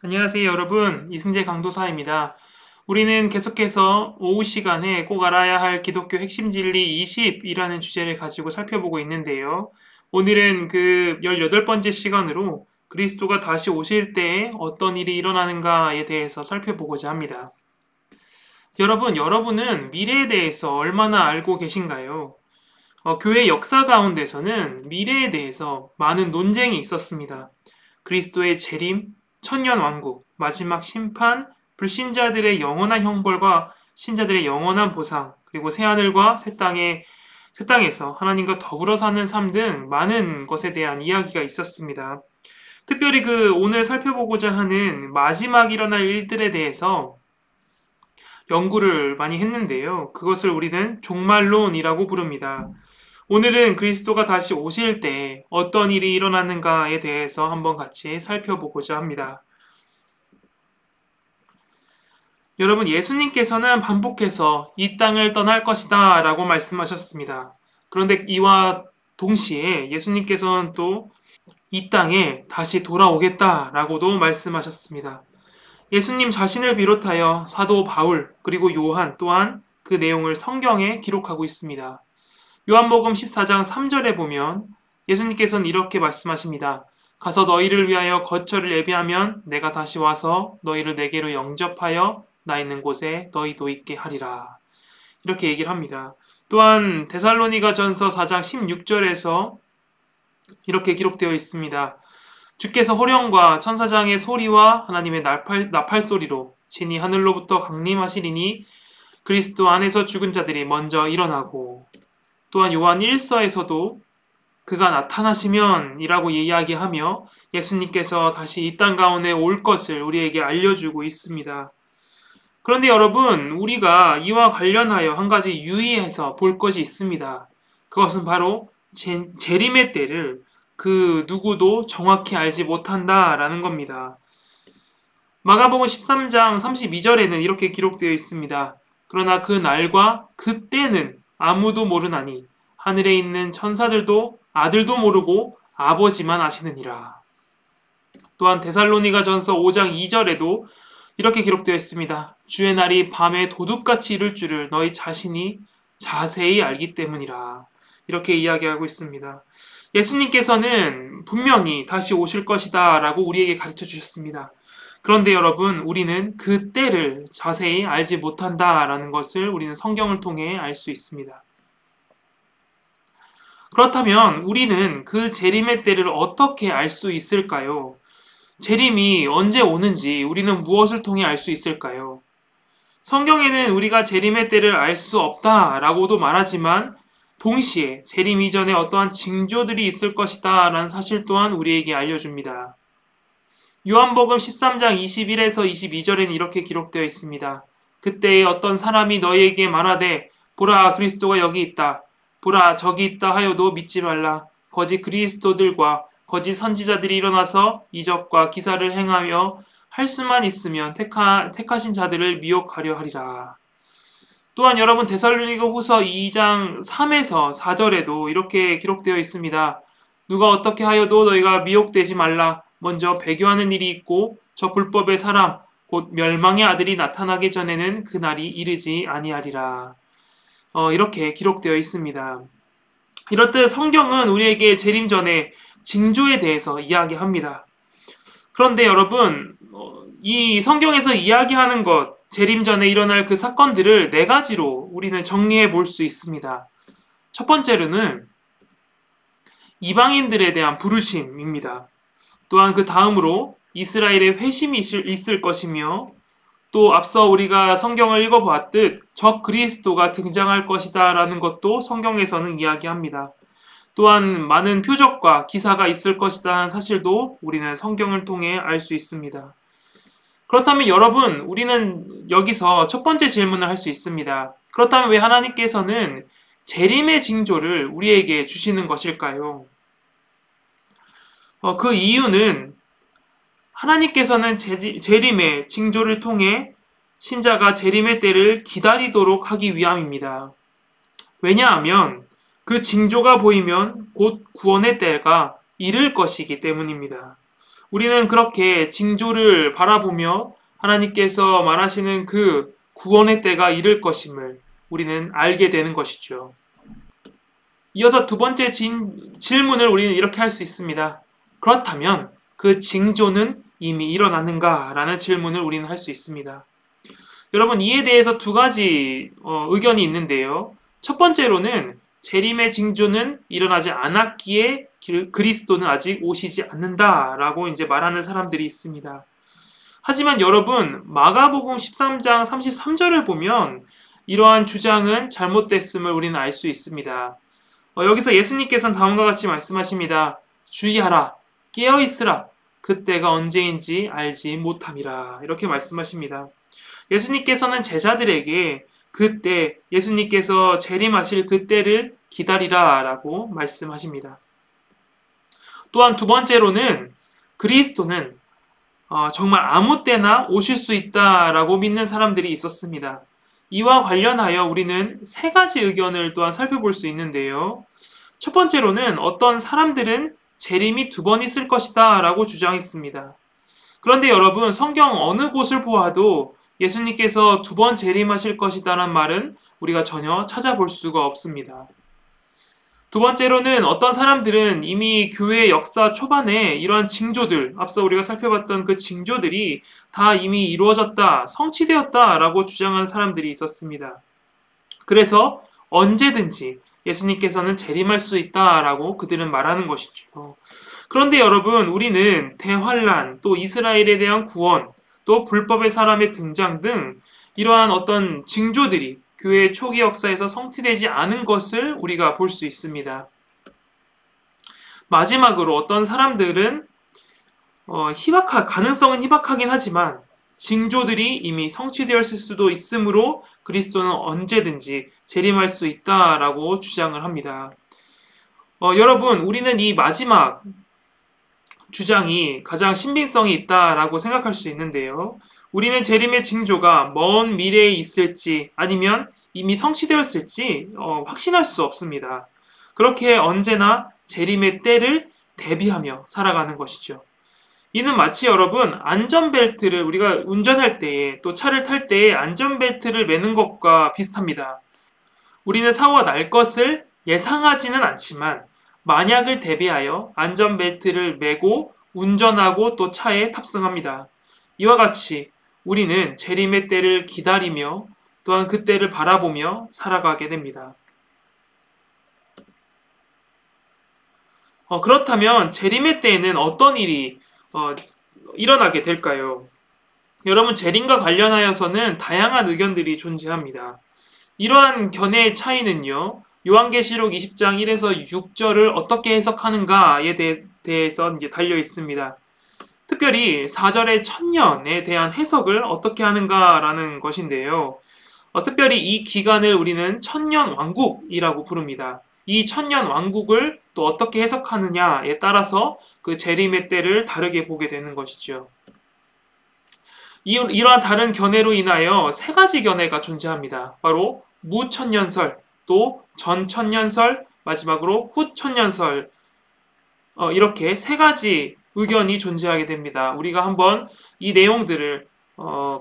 안녕하세요, 여러분. 이승재 강도사입니다. 우리는 계속해서 오후 시간에 꼭 알아야 할 기독교 핵심 진리 20이라는 주제를 가지고 살펴보고 있는데요. 오늘은 그 18번째 시간으로 그리스도가 다시 오실 때에 어떤 일이 일어나는가에 대해서 살펴보고자 합니다. 여러분은 미래에 대해서 얼마나 알고 계신가요? 교회 역사 가운데서는 미래에 대해서 많은 논쟁이 있었습니다. 그리스도의 재림, 천년 왕국, 마지막 심판, 불신자들의 영원한 형벌과 신자들의 영원한 보상, 그리고 새하늘과 새 땅에서 하나님과 더불어 사는 삶 등 많은 것에 대한 이야기가 있었습니다. 특별히 오늘 살펴보고자 하는 마지막 일어날 일들에 대해서 연구를 많이 했는데요. 그것을 우리는 종말론이라고 부릅니다. 오늘은 그리스도가 다시 오실 때 어떤 일이 일어나는가에 대해서 한번 같이 살펴보고자 합니다. 여러분, 예수님께서는 반복해서 이 땅을 떠날 것이다 라고 말씀하셨습니다. 그런데 이와 동시에 예수님께서는 또 이 땅에 다시 돌아오겠다라고도 말씀하셨습니다. 예수님 자신을 비롯하여 사도 바울 그리고 요한 또한 그 내용을 성경에 기록하고 있습니다. 요한복음 14장 3절에 보면 예수님께서는 이렇게 말씀하십니다. 가서 너희를 위하여 거처를 예비하면 내가 다시 와서 너희를 내게로 영접하여 나 있는 곳에 너희도 있게 하리라. 이렇게 얘기를 합니다. 또한 데살로니가 전서 4장 16절에서 이렇게 기록되어 있습니다. 주께서 호령과 천사장의 소리와 하나님의 나팔 소리로 진이 하늘로부터 강림하시리니 그리스도 안에서 죽은 자들이 먼저 일어나고, 또한 요한 1서에서도 그가 나타나시면 이라고 이야기하며 예수님께서 다시 이 땅 가운데 올 것을 우리에게 알려주고 있습니다. 그런데 여러분, 우리가 이와 관련하여 한 가지 유의해서 볼 것이 있습니다. 그것은 바로 재림의 때를 그 누구도 정확히 알지 못한다라는 겁니다. 마가복음 13장 32절에는 이렇게 기록되어 있습니다. 그러나 그 날과 그 때는 아무도 모르나니 하늘에 있는 천사들도 아들도 모르고 아버지만 아시느니라. 또한 데살로니가 전서 5장 2절에도 이렇게 기록되어 있습니다. 주의 날이 밤에 도둑같이 이룰 줄을 너희 자신이 자세히 알기 때문이라. 이렇게 이야기하고 있습니다. 예수님께서는 분명히 다시 오실 것이다 라고 우리에게 가르쳐 주셨습니다. 그런데 여러분, 우리는 그 때를 자세히 알지 못한다라는 것을 우리는 성경을 통해 알 수 있습니다. 그렇다면 우리는 그 재림의 때를 어떻게 알 수 있을까요? 재림이 언제 오는지 우리는 무엇을 통해 알 수 있을까요? 성경에는 우리가 재림의 때를 알 수 없다라고도 말하지만 동시에 재림 이전에 어떠한 징조들이 있을 것이다 라는 사실 또한 우리에게 알려줍니다. 요한복음 13장 21에서 22절에는 이렇게 기록되어 있습니다. 그때에 어떤 사람이 너희에게 말하되 보라 그리스도가 여기 있다. 보라 저기 있다 하여도 믿지 말라. 거짓 그리스도들과 거짓 선지자들이 일어나서 이적과 기사를 행하며 할 수만 있으면 택하신 자들을 미혹하려 하리라. 또한 여러분 데살로니가 후서 2장 3에서 4절에도 이렇게 기록되어 있습니다. 누가 어떻게 하여도 너희가 미혹되지 말라. 먼저 배교하는 일이 있고 저 불법의 사람 곧 멸망의 아들이 나타나기 전에는 그날이 이르지 아니하리라. 이렇게 기록되어 있습니다. 이렇듯 성경은 우리에게 재림 전에 징조에 대해서 이야기합니다. 그런데 여러분, 이 성경에서 이야기하는 것, 재림 전에 일어날 그 사건들을 네 가지로 우리는 정리해 볼 수 있습니다. 첫 번째로는 이방인들에 대한 부르심입니다. 또한 그 다음으로 이스라엘의 회심이 있을 것이며, 또 앞서 우리가 성경을 읽어보았듯 적 그리스도가 등장할 것이다 라는 것도 성경에서는 이야기합니다. 또한 많은 표적과 기사가 있을 것이라는 사실도 우리는 성경을 통해 알 수 있습니다. 그렇다면 여러분, 우리는 여기서 첫 번째 질문을 할 수 있습니다. 그렇다면 왜 하나님께서는 재림의 징조를 우리에게 주시는 것일까요? 그 이유는 하나님께서는 재림의 징조를 통해 신자가 재림의 때를 기다리도록 하기 위함입니다. 왜냐하면 그 징조가 보이면 곧 구원의 때가 이를 것이기 때문입니다. 우리는 그렇게 징조를 바라보며 하나님께서 말하시는 그 구원의 때가 이를 것임을 우리는 알게 되는 것이죠. 이어서 두 번째 질문을 우리는 이렇게 할 수 있습니다. 그렇다면 그 징조는 이미 일어났는가? 라는 질문을 우리는 할 수 있습니다. 여러분, 이에 대해서 두 가지 의견이 있는데요. 첫 번째로는 재림의 징조는 일어나지 않았기에 그리스도는 아직 오시지 않는다라고 이제 말하는 사람들이 있습니다. 하지만 여러분, 마가복음 13장 33절을 보면 이러한 주장은 잘못됐음을 우리는 알 수 있습니다. 여기서 예수님께서는 다음과 같이 말씀하십니다. 주의하라, 깨어있으라, 그때가 언제인지 알지 못함이라. 이렇게 말씀하십니다. 예수님께서는 제자들에게 그때, 예수님께서 재림하실 그때를 기다리라 라고 말씀하십니다. 또한 두 번째로는 그리스도는 정말 아무 때나 오실 수 있다라고 믿는 사람들이 있었습니다. 이와 관련하여 우리는 세 가지 의견을 또한 살펴볼 수 있는데요. 첫 번째로는 어떤 사람들은 재림이 두 번 있을 것이다 라고 주장했습니다. 그런데 여러분, 성경 어느 곳을 보아도 예수님께서 두 번 재림하실 것이다라는 말은 우리가 전혀 찾아볼 수가 없습니다. 두 번째로는 어떤 사람들은 이미 교회 역사 초반에 이러한 징조들, 앞서 우리가 살펴봤던 그 징조들이 다 이미 이루어졌다, 성취되었다라고 주장하는 사람들이 있었습니다. 그래서 언제든지 예수님께서는 재림할 수 있다라고 그들은 말하는 것이죠. 그런데 여러분, 우리는 대환란, 또 이스라엘에 대한 구원, 또 불법의 사람의 등장 등 이러한 어떤 징조들이 교회 초기 역사에서 성취되지 않은 것을 우리가 볼 수 있습니다. 마지막으로 어떤 사람들은 가능성은 희박하긴 하지만 징조들이 이미 성취되었을 수도 있으므로 그리스도는 언제든지 재림할 수 있다라고 주장을 합니다. 여러분, 우리는 이 마지막 주장이 가장 신빙성이 있다라고 생각할 수 있는데요. 우리는 재림의 징조가 먼 미래에 있을지 아니면 이미 성취되었을지 확신할 수 없습니다. 그렇게 언제나 재림의 때를 대비하며 살아가는 것이죠. 이는 마치 여러분, 안전벨트를 우리가 운전할 때에 또 차를 탈 때에 안전벨트를 매는 것과 비슷합니다. 우리는 사고가 날 것을 예상하지는 않지만 만약을 대비하여 안전벨트를 매고 운전하고 또 차에 탑승합니다. 이와 같이 우리는 재림의 때를 기다리며 또한 그 때를 바라보며 살아가게 됩니다. 그렇다면 재림의 때에는 어떤 일이 일어나게 될까요? 여러분, 재림과 관련하여서는 다양한 의견들이 존재합니다. 이러한 견해의 차이는요, 요한계시록 20장 1에서 6절을 어떻게 해석하는가에 대해서 이제 달려 있습니다. 특별히 4절의 천년에 대한 해석을 어떻게 하는가라는 것인데요. 특별히 이 기간을 우리는 천년왕국이라고 부릅니다. 이 천년왕국을 또 어떻게 해석하느냐에 따라서 그 재림의 때를 다르게 보게 되는 것이죠. 이러한 다른 견해로 인하여 세 가지 견해가 존재합니다. 바로 무천년설, 또 전천년설, 마지막으로 후천년설, 이렇게 세 가지 의견이 존재하게 됩니다. 우리가 한번 이 내용들을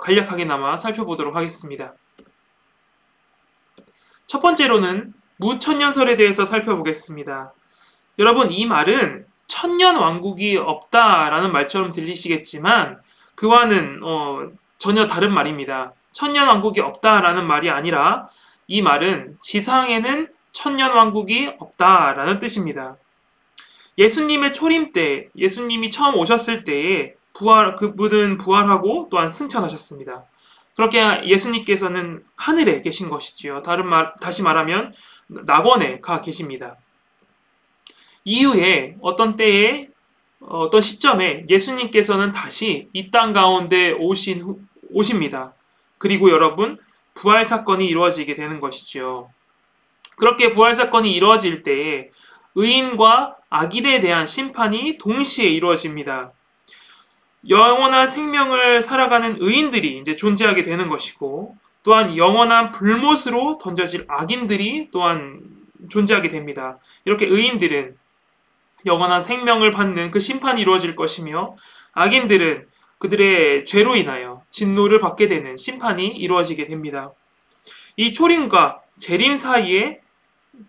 간략하게나마 살펴보도록 하겠습니다. 첫 번째로는 무천년설에 대해서 살펴보겠습니다. 여러분, 이 말은 천년왕국이 없다라는 말처럼 들리시겠지만 그와는 전혀 다른 말입니다. 천년왕국이 없다라는 말이 아니라 이 말은 지상에는 천년왕국이 없다라는 뜻입니다. 예수님의 초림 때, 예수님이 처음 오셨을 때에 그분은 부활하고 또한 승천하셨습니다. 그렇게 예수님께서는 하늘에 계신 것이지요. 다시 말하면 낙원에 가 계십니다. 이후에 어떤 때에 어떤 시점에 예수님께서는 다시 이 땅 가운데 오십니다. 그리고 여러분, 부활 사건이 이루어지게 되는 것이지요. 그렇게 부활 사건이 이루어질 때에 의인과 악인에 대한 심판이 동시에 이루어집니다. 영원한 생명을 살아가는 의인들이 이제 존재하게 되는 것이고, 또한 영원한 불못으로 던져질 악인들이 또한 존재하게 됩니다. 이렇게 의인들은 영원한 생명을 받는 그 심판이 이루어질 것이며, 악인들은 그들의 죄로 인하여 진노를 받게 되는 심판이 이루어지게 됩니다. 이 초림과 재림 사이에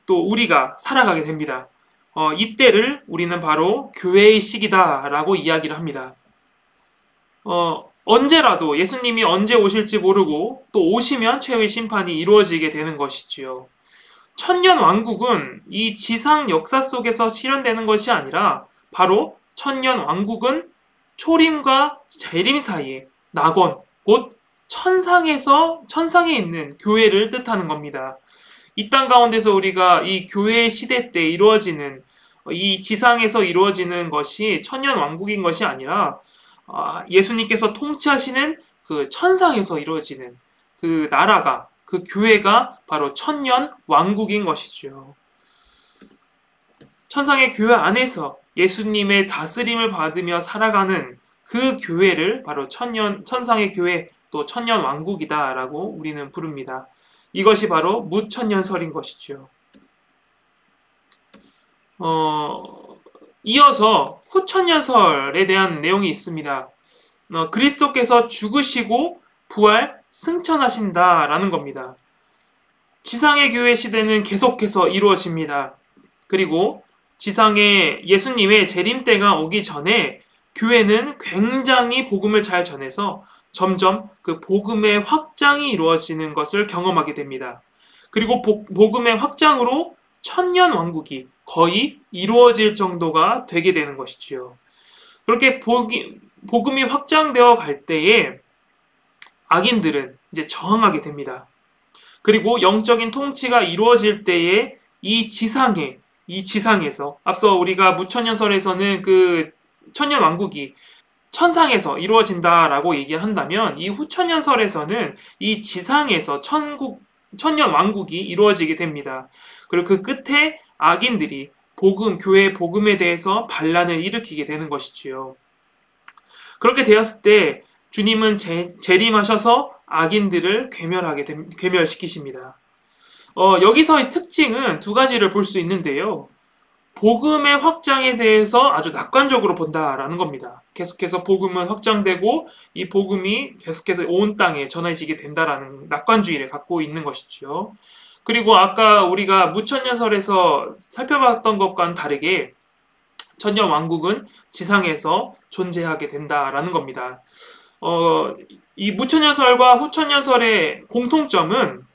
또 우리가 살아가게 됩니다. 이때를 우리는 바로 교회의 시기다라고 이야기를 합니다. 언제라도 예수님이 언제 오실지 모르고 또 오시면 최후의 심판이 이루어지게 되는 것이지요. 천년 왕국은 이 지상 역사 속에서 실현되는 것이 아니라 바로 천년 왕국은 초림과 재림 사이에 낙원, 곧 천상에 있는 교회를 뜻하는 겁니다. 이 땅 가운데서 우리가 이 교회 시대 때 이루어지는 이 지상에서 이루어지는 것이 천년 왕국인 것이 아니라 예수님께서 통치하시는 그 천상에서 이루어지는 그 나라가 그 교회가 바로 천년 왕국인 것이죠. 천상의 교회 안에서 예수님의 다스림을 받으며 살아가는 그 교회를 바로 천상의 교회 또 천년 왕국이다라고 우리는 부릅니다. 이것이 바로 무천년설인 것이죠. 이어서 후천년설에 대한 내용이 있습니다. 그리스도께서 죽으시고 부활 승천하신다라는 겁니다. 지상의 교회 시대는 계속해서 이루어집니다. 그리고 지상에 예수님의 재림 때가 오기 전에 교회는 굉장히 복음을 잘 전해서 점점 그 복음의 확장이 이루어지는 것을 경험하게 됩니다. 그리고 복음의 확장으로 천년 왕국이 거의 이루어질 정도가 되게 되는 것이지요. 그렇게 복음이 확장되어 갈 때에 악인들은 이제 저항하게 됩니다. 그리고 영적인 통치가 이루어질 때에 이 지상에서 앞서 우리가 무천년설에서는 그 천년 왕국이 천상에서 이루어진다라고 얘기를 한다면 이 후천년설에서는 이 지상에서 천년 왕국이 이루어지게 됩니다. 그리고 그 끝에 악인들이 교회의 복음에 대해서 반란을 일으키게 되는 것이지요. 그렇게 되었을 때 주님은 재림하셔서 악인들을 괴멸시키십니다. 여기서의 특징은 두 가지를 볼 수 있는데요. 복음의 확장에 대해서 아주 낙관적으로 본다라는 겁니다. 계속해서 복음은 확장되고 이 복음이 계속해서 온 땅에 전해지게 된다라는 낙관주의를 갖고 있는 것이죠. 그리고 아까 우리가 무천년설에서 살펴봤던 것과는 다르게 천년 왕국은 지상에서 존재하게 된다라는 겁니다. 이 무천년설과 후천년설의 공통점은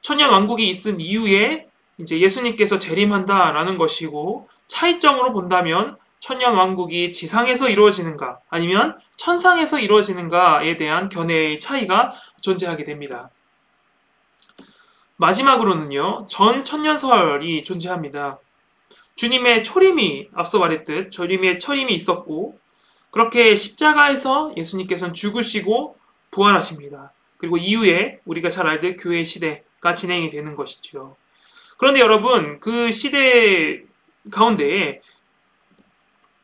천년 왕국이 있은 이후에 이제 예수님께서 재림한다라는 것이고, 차이점으로 본다면 천년 왕국이 지상에서 이루어지는가 아니면 천상에서 이루어지는가에 대한 견해의 차이가 존재하게 됩니다. 마지막으로는요, 전 천년설이 존재합니다. 주님의 초림이 앞서 말했듯 주님의 초림이 있었고, 그렇게 십자가에서 예수님께서는 죽으시고 부활하십니다. 그리고 이후에 우리가 잘 알듯 교회 시대가 진행이 되는 것이죠. 그런데 여러분, 그 시대 가운데에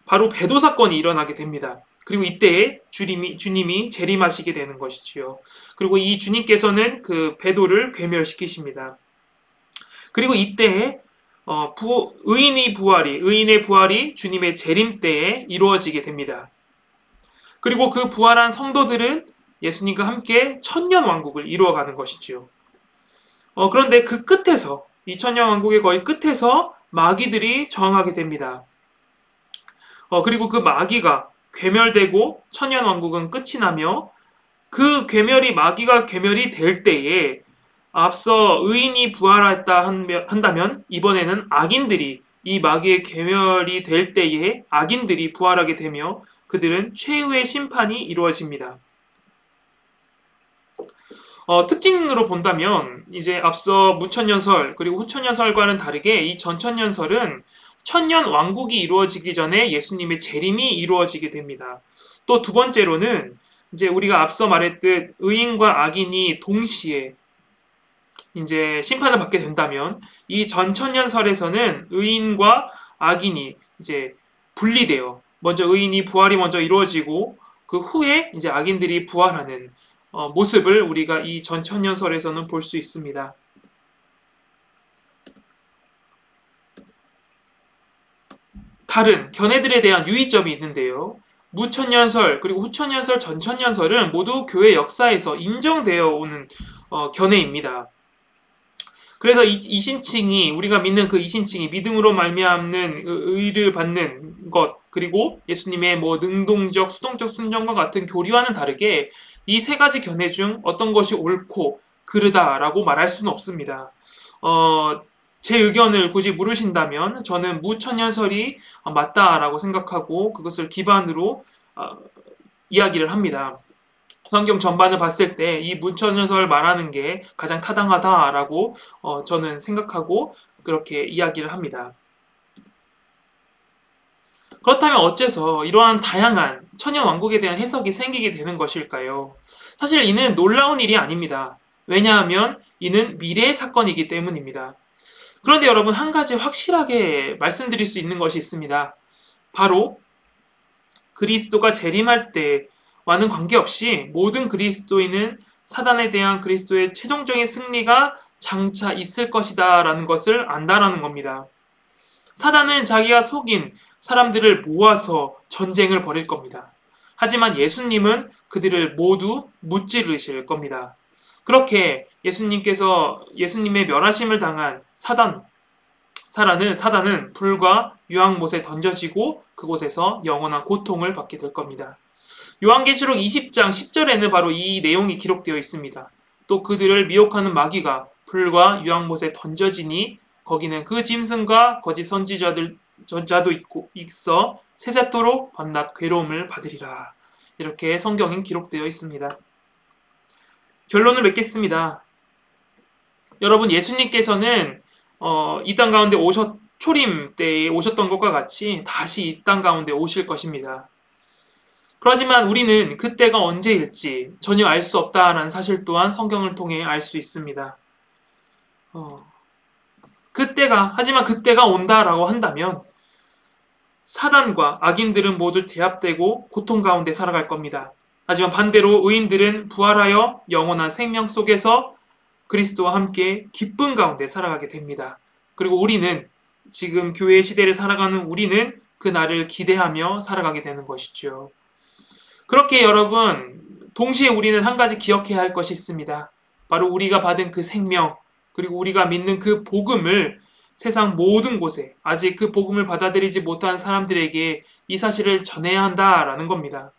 바로 배도 사건이 일어나게 됩니다. 그리고 이때에 주님이 재림하시게 되는 것이지요. 그리고 이 주님께서는 그 배도를 괴멸시키십니다. 그리고 이때에 의인의 부활이 주님의 재림 때에 이루어지게 됩니다. 그리고 그 부활한 성도들은 예수님과 함께 천년 왕국을 이루어가는 것이지요. 그런데 그 끝에서, 이 천년 왕국의 거의 끝에서 마귀들이 저항하게 됩니다. 그리고 그 마귀가 괴멸되고 천년 왕국은 끝이 나며, 그 마귀가 괴멸이 될 때에 앞서 의인이 부활했다 한다면 이번에는 악인들이, 이 마귀의 괴멸이 될 때에 악인들이 부활하게 되며 그들은 최후의 심판이 이루어집니다. 특징으로 본다면 이제 앞서 무천년설 그리고 후천년설과는 다르게 이 전천년설은 천년 왕국이 이루어지기 전에 예수님의 재림이 이루어지게 됩니다. 또 두 번째로는 이제 우리가 앞서 말했듯 의인과 악인이 동시에 이제 심판을 받게 된다면, 이 전천년설에서는 의인과 악인이 이제 분리되어 먼저 부활이 먼저 이루어지고 그 후에 이제 악인들이 부활하는 모습을 우리가 이 전천년설에서는 볼 수 있습니다. 다른 견해들에 대한 유의점이 있는데요. 무천년설 그리고 후천년설, 전천년설은 모두 교회 역사에서 인정되어 오는 견해입니다. 그래서 이신칭이 우리가 믿는 그 이신칭이 믿음으로 말미암는 의를 받는 것 그리고 예수님의 뭐 능동적, 수동적 순종과 같은 교리와는 다르게 이 세 가지 견해 중 어떤 것이 옳고 그르다라고 말할 수는 없습니다. 제 의견을 굳이 물으신다면 저는 무천년설이 맞다라고 생각하고 그것을 기반으로 이야기를 합니다. 성경 전반을 봤을 때 이 무천년설 말하는 게 가장 타당하다라고 저는 생각하고 그렇게 이야기를 합니다. 그렇다면 어째서 이러한 다양한 천년왕국에 대한 해석이 생기게 되는 것일까요? 사실 이는 놀라운 일이 아닙니다. 왜냐하면 이는 미래의 사건이기 때문입니다. 그런데 여러분 한 가지 확실하게 말씀드릴 수 있는 것이 있습니다. 바로 그리스도가 재림할 때와는 관계없이 모든 그리스도인은 사단에 대한 그리스도의 최종적인 승리가 장차 있을 것이다 라는 것을 안다라는 겁니다. 사단은 자기가 속인 사람들을 모아서 전쟁을 벌일 겁니다. 하지만 예수님은 그들을 모두 무찌르실 겁니다. 그렇게 예수님의 멸하심을 당한 사단은 불과 유황못에 던져지고 그곳에서 영원한 고통을 받게 될 겁니다. 요한계시록 20장 10절에는 바로 이 내용이 기록되어 있습니다. 또 그들을 미혹하는 마귀가 불과 유황못에 던져지니 거기는 그 짐승과 거짓 선지자도 있어 세세토록 밤낮 괴로움을 받으리라. 이렇게 성경엔 기록되어 있습니다. 결론을 맺겠습니다. 여러분 예수님께서는 이 땅 가운데 초림 때에 오셨던 것과 같이 다시 이 땅 가운데 오실 것입니다. 그렇지만 우리는 그때가 언제일지 전혀 알 수 없다라는 사실 또한 성경을 통해 알 수 있습니다. 하지만 그때가 온다라고 한다면 사단과 악인들은 모두 제압되고 고통 가운데 살아갈 겁니다. 하지만 반대로 의인들은 부활하여 영원한 생명 속에서 그리스도와 함께 기쁨 가운데 살아가게 됩니다. 그리고 우리는 지금 교회 시대를 살아가는 우리는 그 날을 기대하며 살아가게 되는 것이죠. 그렇게 여러분 동시에 우리는 한 가지 기억해야 할 것이 있습니다. 바로 우리가 받은 그 생명 그리고 우리가 믿는 그 복음을 세상 모든 곳에 아직 그 복음을 받아들이지 못한 사람들에게 이 사실을 전해야 한다라는 겁니다.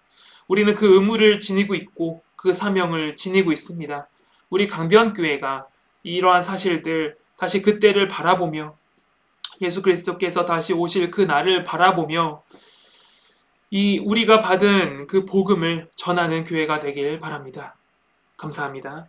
우리는 그 의무를 지니고 있고 그 사명을 지니고 있습니다. 우리 강변교회가 이러한 사실들 다시 그때를 바라보며 예수 그리스도께서 다시 오실 그 날을 바라보며 우리가 받은 그 복음을 전하는 교회가 되길 바랍니다. 감사합니다.